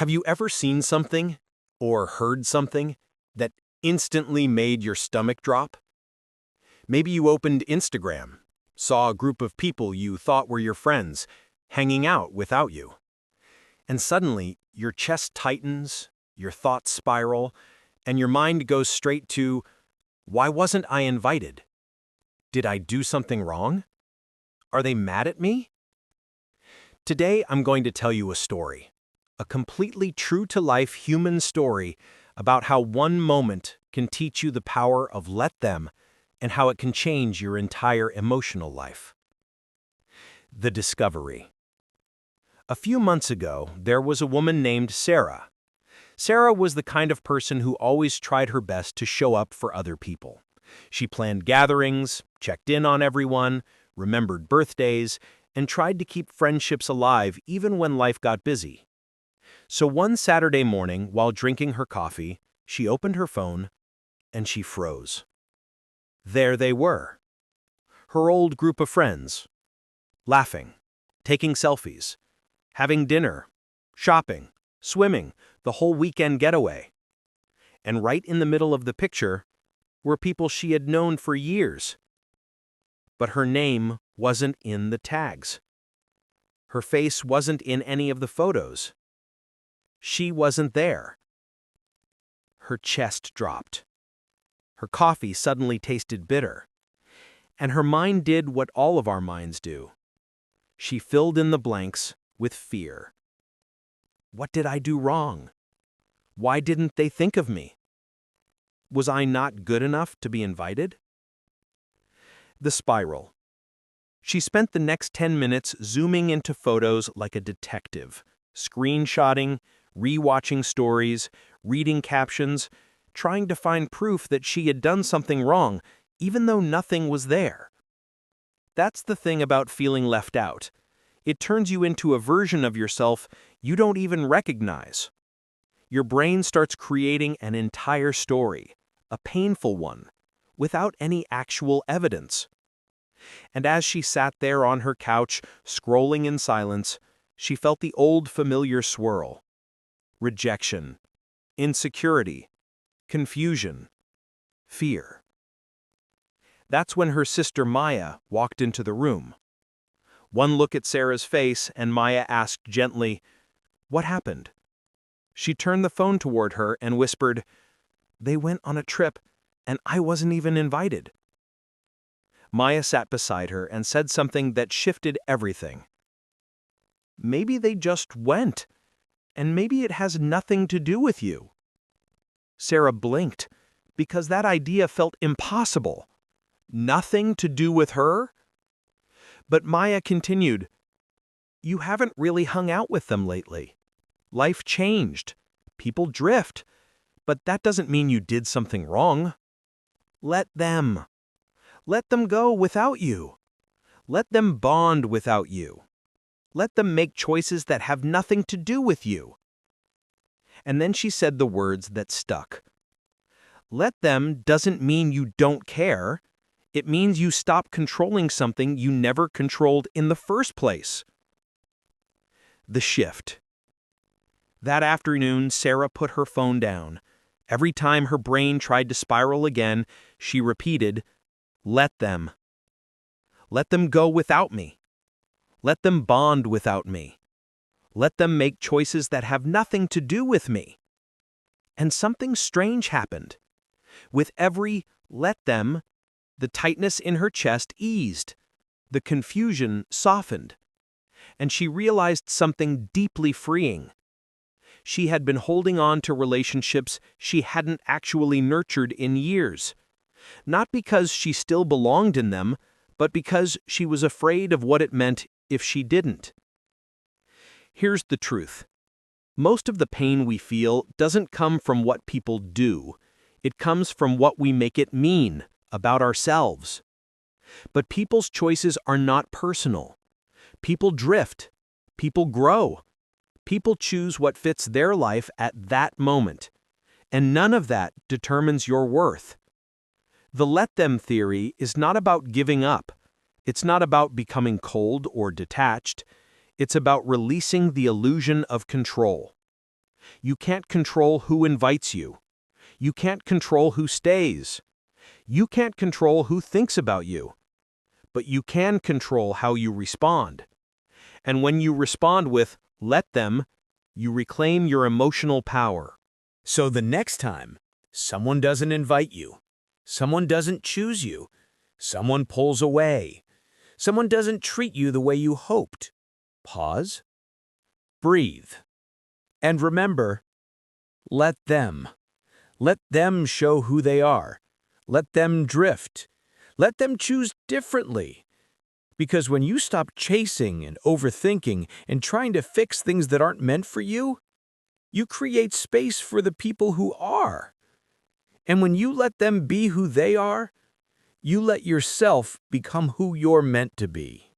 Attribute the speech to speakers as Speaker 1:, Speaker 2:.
Speaker 1: Have you ever seen something or heard something that instantly made your stomach drop? Maybe you opened Instagram, saw a group of people you thought were your friends hanging out without you, and suddenly your chest tightens, your thoughts spiral, and your mind goes straight to, why wasn't I invited? Did I do something wrong? Are they mad at me? Today I'm going to tell you a story. A completely true-to-life human story about how one moment can teach you the power of let them and how it can change your entire emotional life. The discovery. A few months ago, there was a woman named Sarah. Sarah was the kind of person who always tried her best to show up for other people. She planned gatherings, checked in on everyone, remembered birthdays, and tried to keep friendships alive even when life got busy. So one Saturday morning, while drinking her coffee, she opened her phone and she froze. There they were, her old group of friends, laughing, taking selfies, having dinner, shopping, swimming, the whole weekend getaway. And right in the middle of the picture were people she had known for years. But her name wasn't in the tags. Her face wasn't in any of the photos. She wasn't there. Her chest dropped. Her coffee suddenly tasted bitter. And her mind did what all of our minds do. She filled in the blanks with fear. What did I do wrong? Why didn't they think of me? Was I not good enough to be invited? The spiral. She spent the next 10 minutes zooming into photos like a detective, screenshotting, rewatching stories, reading captions, trying to find proof that she had done something wrong, even though nothing was there. That's the thing about feeling left out. It turns you into a version of yourself you don't even recognize. Your brain starts creating an entire story, a painful one, without any actual evidence. And as she sat there on her couch, scrolling in silence, she felt the old familiar swirl. Rejection, insecurity, confusion, fear. That's when her sister Maya walked into the room. One look at Sarah's face, and Maya asked gently, "What happened?" She turned the phone toward her and whispered, "They went on a trip, and I wasn't even invited." Maya sat beside her and said something that shifted everything. "Maybe they just went, and maybe it has nothing to do with you." Sarah blinked, because that idea felt impossible. Nothing to do with her? But Maya continued, "You haven't really hung out with them lately. Life changed. People drift. But that doesn't mean you did something wrong. Let them. Let them go without you. Let them bond without you. Let them make choices that have nothing to do with you." And then she said the words that stuck. Let them doesn't mean you don't care. It means you stop controlling something you never controlled in the first place. The shift. That afternoon, Sarah put her phone down. Every time her brain tried to spiral again, she repeated, "Let them. Let them go without me. Let them bond without me. Let them make choices that have nothing to do with me." And something strange happened. With every "let them," the tightness in her chest eased, the confusion softened, and she realized something deeply freeing. She had been holding on to relationships she hadn't actually nurtured in years, not because she still belonged in them, but because she was afraid of what it meant if she didn't. Here's the truth. Most of the pain we feel doesn't come from what people do. It comes from what we make it mean about ourselves. But people's choices are not personal. People drift. People grow. People choose what fits their life at that moment. And none of that determines your worth. The let them theory is not about giving up. It's not about becoming cold or detached. It's about releasing the illusion of control. You can't control who invites you. You can't control who stays. You can't control who thinks about you. But you can control how you respond. And when you respond with, let them, you reclaim your emotional power.
Speaker 2: So the next time someone doesn't invite you, someone doesn't choose you, someone pulls away, someone doesn't treat you the way you hoped, pause, breathe, and remember, let them. Let them show who they are. Let them drift. Let them choose differently. Because when you stop chasing and overthinking and trying to fix things that aren't meant for you, you create space for the people who are. And when you let them be who they are, you let yourself become who you're meant to be.